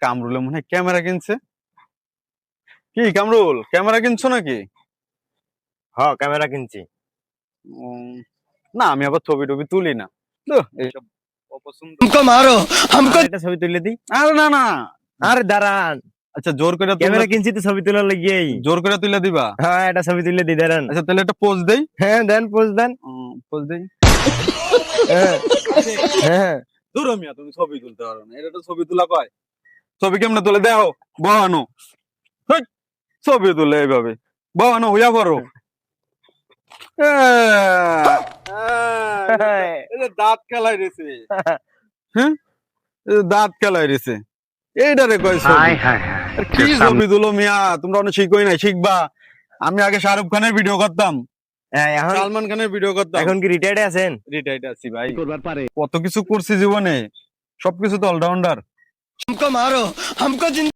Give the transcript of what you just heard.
কামরুলে মনে হয় ক্যামেরা কিনছে। কি কামরুল, ক্যামেরা কিনছো নাকি? হ্যাঁ ক্যামেরা কিনছি। উম, না আমি আবার ছবি টবি তুলি না, ধুর, এইসব অপছন্দ। हमको मारो हमको এটা ছবি তুলে দিই। আরে না না, আরে দাঁড়ান, আচ্ছা জোর করে ক্যামেরা কিনছি তো ছবি তোলার লাগিয়েই। জোর করে তুলে দিবা? হ্যাঁ এটা ছবি তুলে দিই দাঁড়ান। আচ্ছা তাহলে একটা পোজ দেই। হ্যাঁ দেন পোজ দেন। পোজ দেই। হ্যাঁ হ্যাঁ দূর মিয়া, তুমি ছবি তুলতে পারো না, এটা তো ছবি তোলা কয়। ছবি কেমনে তুলে দেখো, বহানো। হেই, ছবি তুলে এইভাবে বহানো হইয়া পড়ো। দাঁত খেলাই রেছে, হ্যাঁ দাঁত খেলাই রেছে, এইটারে কয় ছবি। আর কি ছবি তুলো মিয়া, তোমরা অনেক শিখোই নাই, শিখবা। আমি আগে শাহরুখ খানের ভিডিও করতাম, এখন সালমান খানের ভিডিও করতাম। এখন কি রিটায়ার্ডে আছেন? রিটায়ার্ড আছি ভাই, কত কিছু করছি জীবনে, সবকিছু তো অলরাউন্ডার। हमको मारो हमको